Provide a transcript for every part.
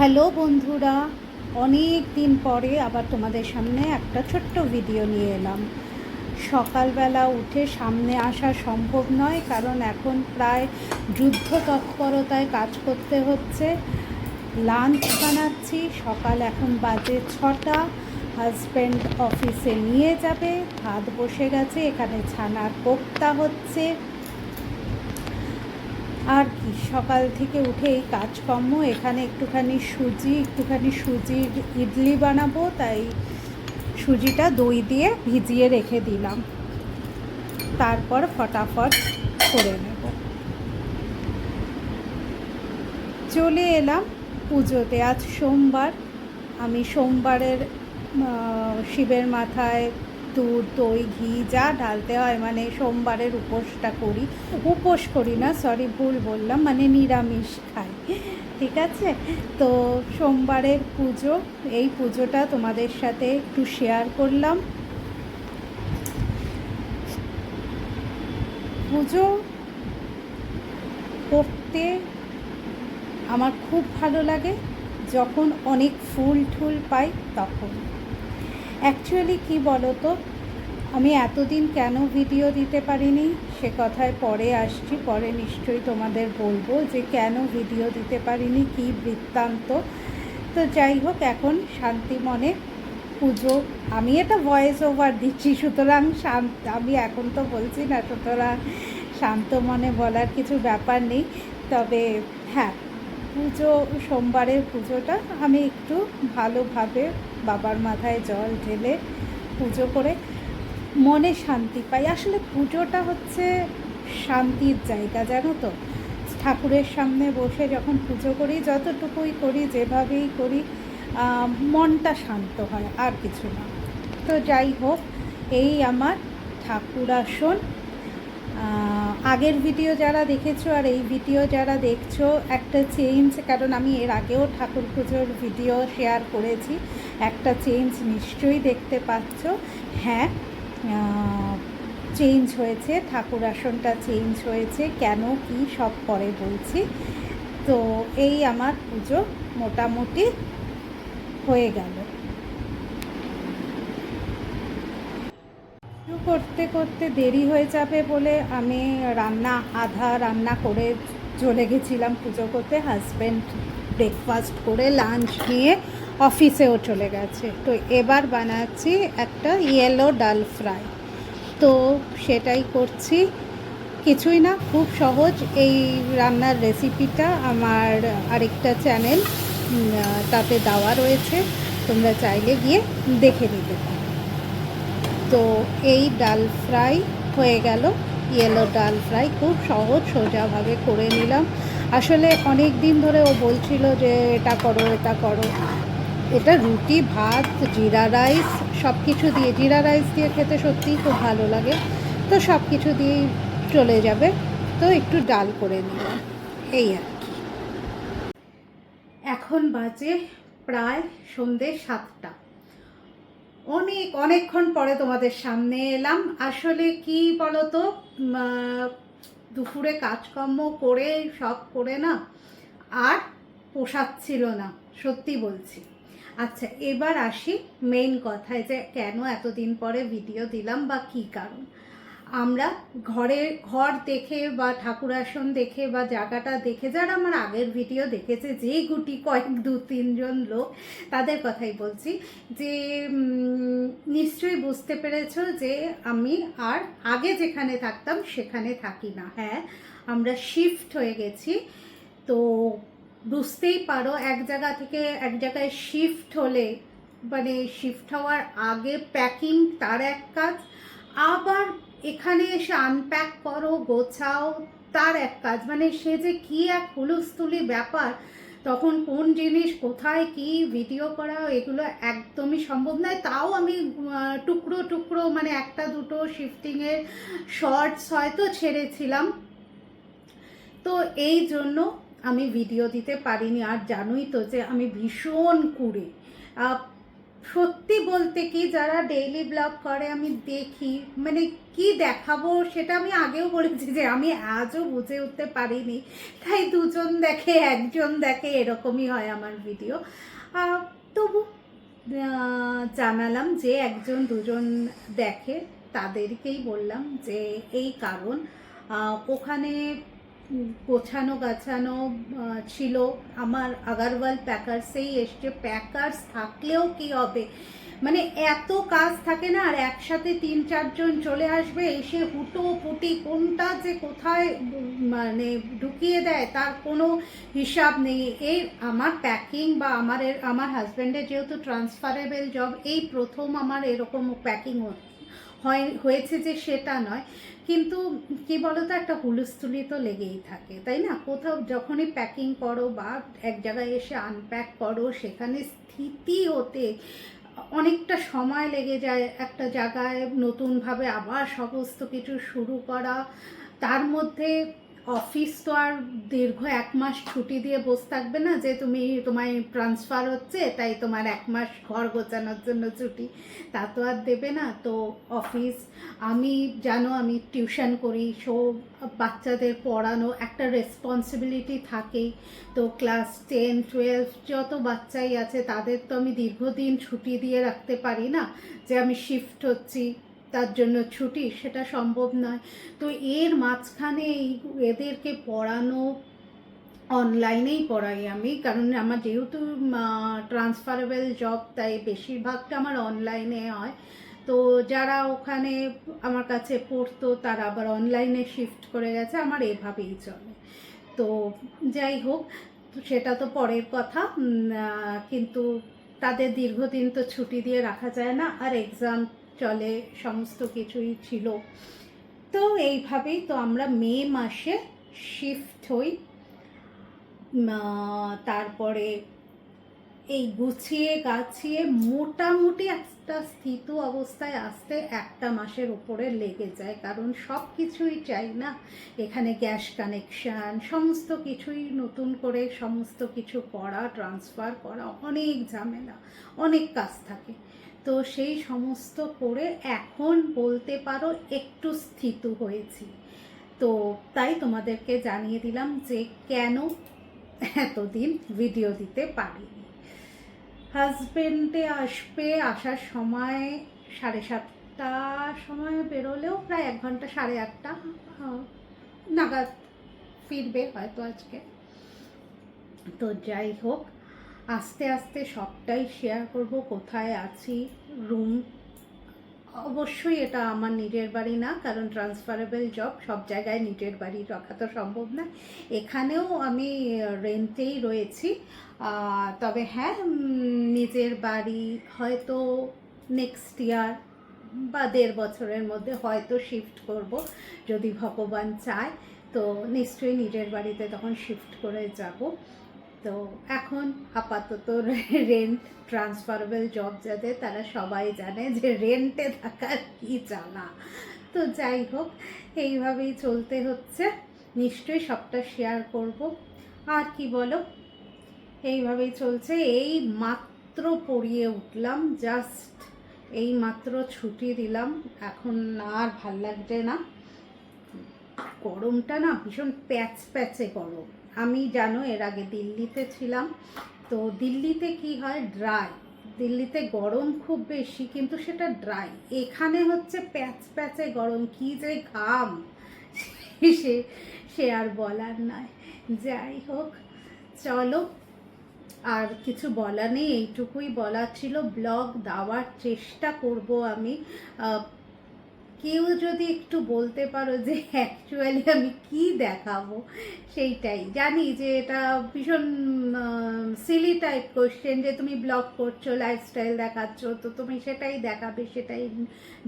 Hello বন্ধুরা, অনেক দিন পরে আবার তোমাদের সামনে একটা ছোট্ট ভিডিও নিয়ে এলাম। সকালবেলা উঠে সামনে আসা সম্ভব নয়, কারণ এখন প্রায় যুদ্ধ তৎপরতায় কাজ করতে হচ্ছে। লাঞ্চ বানাচ্ছি, সকাল এখন বাজে 6টা। হাজব্যান্ড অফিসে নিয়ে যাবে, ভাত বসে গেছে, এখানে ছানার কোপ্তা হচ্ছে। আর কি, সকাল থেকে উঠে এই কাজকর্ম। এখানে একটুখানি সুজির ইডলি বানাবো, তাই সুজিটা দই দিয়ে ভিজিয়ে রেখে দিলাম, তারপর ফটাফট করে নেব। চলে এলাম পুজোতে। আজ সোমবার। আমি সোমবারের শিবের মাথায় দুধ, দই, ঘি যা ঢালতে হয়, মানে সোমবারের উপোস করি না, সরি ভুল বললাম, মানে নিরামিষ খাই, ঠিক আছে। তো সোমবারের পুজো, এই পুজোটা তোমাদের সাথে একটু শেয়ার করলাম। পুজো করতে আমার খুব ভালো লাগে, যখন অনেক ফুল ঠুল পাই তখন। অ্যাকচুয়ালি কী বলো তো, আমি এতদিন কেন ভিডিও দিতে পারিনি সে কথায় পরে আসছি, পরে নিশ্চয়ই তোমাদের বলবো যে কেন ভিডিও দিতে পারিনি, কী বৃত্তান্ত। তো যাই হোক, এখন শান্তি মনে পুজো, আমি এটা ভয়েস ওভার দিচ্ছি, সুতরাং আমি এখন তো বলছি না, সুতরাং শান্ত মনে বলার কিছু ব্যাপার নেই। তবে হ্যাঁ, সোমবারের পুজোটা আমি একটু ভালোভাবে বাবার মাথায় জল ঢেলে পুজো করে মনে শান্তি পাই। আসলে পুজোটা হচ্ছে শান্তির জায়গা, জানো তো। ঠাকুরের সামনে বসে যখন পুজো করি, যতটুকুই করি, যেভাবেই করি, মনটা শান্ত হয়, আর কিছু না। তো যাই হোক, এই আমার ঠাকুর আসন। আগের ভিডিও যারা দেখেছো আর এই ভিডিও যারা দেখছো, একটা চেঞ্জ, কারণ আমি এর আগেও ঠাকুর পুজোর ভিডিও শেয়ার করেছি, একটা চেঞ্জ নিশ্চয়ই দেখতে পাচ্ছ। হ্যাঁ, চেঞ্জ হয়েছে, ঠাকুর আসনটা চেঞ্জ হয়েছে, কেন কি সব পরে বলছি। তো এই আমার পুজো মোটামুটি হয়ে গেল। করতে করতে দেরি হয়ে যাবে বলে আমি আধা রান্না করে চলে গেছিলাম পুজো করতে। হাজব্যান্ড ব্রেকফাস্ট করে লাঞ্চ নিয়ে অফিসেও চলে গেছে। তো এবার বানাচ্ছি একটা ইয়েলো ডাল ফ্রাই, তো সেটাই করছি। কিছুই না, খুব সহজ। এই রান্নার রেসিপিটা আমার আরেকটা চ্যানেল, তাতে দেওয়া রয়েছে, তোমরা চাইলে গিয়ে দেখে নিতে পারো। তো এই ডাল ফ্রাই হয়ে গেল, ইয়েলো ডাল ফ্রাই, খুব সহজ সোজাভাবে করে নিলাম। আসলে অনেক দিন ধরে ও বলছিল যে এটা করো, এটা করো। এটা রুটি, ভাত, জিরা রাইস, সব কিছু দিয়ে, জিরা রাইস দিয়ে খেতে সত্যিই খুব ভালো লাগে, তো সব কিছু দিয়েই চলে যাবে। তো একটু ডাল করে নিলাম, এই আর কি। এখন বাজে প্রায় সন্ধ্যে 7টা। অনেকক্ষণ পরে তোমাদের সামনে এলাম। আসলে কি বলতো, দুপুরে কাজকর্ম করে সব করে না আর পোষাচ্ছিল না, সত্যি বলছি। আচ্ছা, এবার আসি মেইন কথায়, যে কেন এতদিন পরে ভিডিও দিলাম বা কী কারণ। আমরা ঘর দেখে বা ঠাকুর আসন দেখে বা জায়গাটা দেখে, যারা আমার আগের ভিডিও দেখেছে, যে গুটি কয়েক 2-3 জন লোক, তাদের কথাই বলছি, যে নিশ্চয়ই বুঝতে পেরেছো যে আমি আর আগে যেখানে থাকতাম সেখানে থাকি না। হ্যাঁ, আমরা শিফট হয়ে গেছি। তো বুঝতেই পারো, এক জায়গা থেকে এক জায়গায় শিফট হলে, মানে শিফট হওয়ার আগে প্যাকিং তার এক কাজ, আবার এখানে এসে আনপ্যাক করো, গোছাও, তার এক কাজ। মানে সে যে কি এক হুলস্থুলি ব্যাপার, তখন কোন জিনিস কোথায় কি ভিডিও করা, এগুলো একদমই সম্ভব নয়। তাও আমি টুকরো টুকরো, মানে একটা দুটো শিফটিংয়ের শর্টস হয়তো ছেড়েছিলাম, তো এই জন্য আমি ভিডিও দিতে পারিনি। আর জানোই তো যে আমি ভীষণ কুড়ে, সত্যি বলতে কি, যারা ডেইলি ব্লগ করে আমি দেখি, মানে কি দেখাবো সেটা আমি আগেও বলেছি যে আমি আজও বুঝে উঠতে পারিনি, তাই দুজন দেখে একজন দেখে এরকমই হয় আমার ভিডিও। তবু জানালাম যে একজন দুজন দেখে তাদেরকেই বললাম যে এই কারণ ওখানে গোছানো গাছানো ছিল। আমার আগারওয়াল প্যাকার্সেই এসছে, প্যাকার্স থাকলেও কি হবে, মানে এত কাজ থাকে না, আর একসাথে 3-4 জন চলে আসবে, এসে হুটো পুটি কোনটা যে কোথায় মানে ঢুকিয়ে দেয় তার কোনো হিসাব নেই। এই আমার প্যাকিং বা আমার হাজব্যান্ডের যেহেতু ট্রান্সফারেবল জব, এই প্রথম আমার এরকম প্যাকিং হয়েছে যে সেটা নয়, কিন্তু কি বলতো, একটা হুলস্থুলি তো লেগেই থাকে, তাই না? কোথাও যখনই প্যাকিং করো বা এক জায়গায় এসে আনপ্যাক করো, সেখানে স্থিতি হতে অনেকটা সময় লেগে যায়, একটা জায়গায় নতুনভাবে আবার সমস্ত কিছু শুরু করা। তার মধ্যে অফিস তো আর দীর্ঘ 1 মাস ছুটি দিয়ে বসে থাকবে না যে তোমায় ট্রান্সফার হচ্ছে তাই তোমার 1 মাস ঘর গোছানোর জন্য ছুটি, তা তো আর দেবে না। তো অফিস, আমি জানো আমি টিউশন করি, সো বাচ্চাদের পড়ানো একটা রেসপন্সিবিলিটি থাকেই। তো ক্লাস 10-12 যত বাচ্চাই আছে তাদের তো আমি দীর্ঘদিন ছুটি দিয়ে রাখতে পারি না, যে আমি শিফট হচ্ছি তার জন্য ছুটি, সেটা সম্ভব নয়। তো এর মাঝখানে এদেরকে পড়ানো, অনলাইনেই পড়াই আমি, কারণ আমার যেহেতু ট্রান্সফারেবল জব, তাই বেশিরভাগটা আমার অনলাইনে হয়। তো যারা ওখানে আমার কাছে পড়তো তারা আবার অনলাইনে শিফট করে গেছে, আমার এভাবেই চলে। তো যাই হোক, সেটা তো পরের কথা, কিন্তু তাদের দীর্ঘদিন তো ছুটি দিয়ে রাখা যায় না, আর এক্সাম চলে, সমস্ত কিছুই ছিল। তো এইভাবেই তো আমরা মে মাসে শিফট হই। তারপরে এই গুছিয়ে গাছিয়ে মোটামুটি একটা স্থিত অবস্থায় আসতে 1 মাসের উপরে লেগে যায়, কারণ সব কিছুই চাই না এখানে, গ্যাস কানেকশান, সমস্ত কিছুই নতুন করে সমস্ত কিছু করা, ট্রান্সফার করা, অনেক ঝামেলা, অনেক কাজ থাকে। তো সেই সমস্ত করে এখন বলতে পারো একটু স্থিত হয়েছি। তো তাই তোমাদেরকে জানিয়ে দিলাম যে কেন এতদিন ভিডিও দিতে পারিনি। হাজবেন্ডে আসবে, আসার সময় 7:30 সময় বেরোলেও প্রায় 1 ঘন্টা, 8:30 নাগাদ ফিরবে হয়তো আজকে। তো যাই হোক, আস্তে আস্তে সবটাই শেয়ার করব, কোথায় আছি, রুম। অবশ্যই এটা আমার নিজের বাড়ি না, কারণ ট্রান্সফারেবল জব, সব জায়গায় নিজের বাড়ি রাখা তো সম্ভব না। এখানেও আমি রেন্টেই রয়েছি, তবে হ্যাঁ, নিজের বাড়ি হয়তো নেক্সট ইয়ার বা 1.5 বছরের মধ্যে হয়তো শিফট করব, যদি ভগবান চায়। তো নিশ্চয়ই নিজের বাড়িতে তখন শিফট করে যাব। তো এখন আপাতত রেন্ট, ট্রান্সফারেবল জব যাদের, তারা সবাই জানে যে রেন্টে থাকার কি জ্বালা। তো যাই হোক, এইভাবেই চলতে হচ্ছে, নিশ্চয়ই সবটা শেয়ার করব। আর কি বলো, এইভাবেই চলছে। এই মাত্র পড়িয়ে উঠলাম, জাস্ট এই মাত্র ছুটি দিলাম, এখন আর ভাল লাগছে না। গরমটা না ভীষণ প্যাচে গরম। আমি জানো এর আগে দিল্লিতে ছিলাম, তো দিল্লিতে কি হয়, ড্রাই। দিল্লিতে গরম খুব বেশি, কিন্তু সেটা ড্রাই। এখানে হচ্ছে প্যাচে গরম, কি যে ঘাম, সে সে আর বলার নয়। যাই হোক, চলো, আর কিছু বলা নেই, এইটুকুই বলার ছিল। ব্লগ দেওয়ার চেষ্টা করব আমি। কেউ যদি একটু বলতে পারো যে অ্যাকচুয়ালি আমি কি দেখাবো, সেইটাই। জানি যে এটা ভীষণ সিলি টাইপ কোশ্চেন, যে তুমি ব্লগ করছো, লাইফস্টাইল দেখাচ্ছ, তো তুমি সেটাই দেখাবে, সেটাই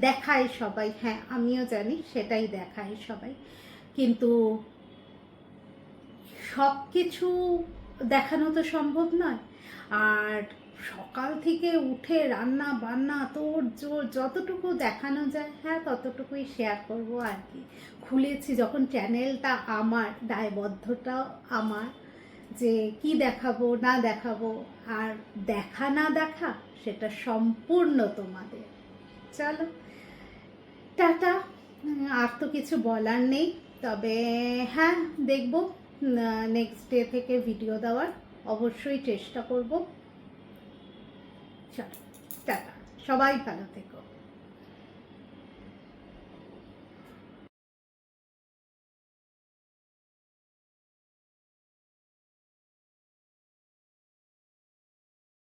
দেখায় সবাই। হ্যাঁ, আমিও জানি সেটাই দেখায় সবাই, কিন্তু সব কিছু দেখানো তো সম্ভব নয়। আর সকাল থেকে উঠে রান্না বান্না তোর জোর, যতটুকু দেখানো যায় হ্যাঁ ততটুকুই শেয়ার করব আর কি। খুলেছি যখন চ্যানেলটা, আমার দায়বদ্ধতাও আমার, যে কি দেখাবো না দেখাবো, আর দেখা না দেখা সেটা সম্পূর্ণ তোমাদের। চলো টাটা, আর তো কিছু বলার নেই। তবে হ্যাঁ, দেখবো নেক্সট ডে থেকে ভিডিও দেওয়ার অবশ্যই চেষ্টা করব। চলো টাটা, সবাই ভালো থেকো।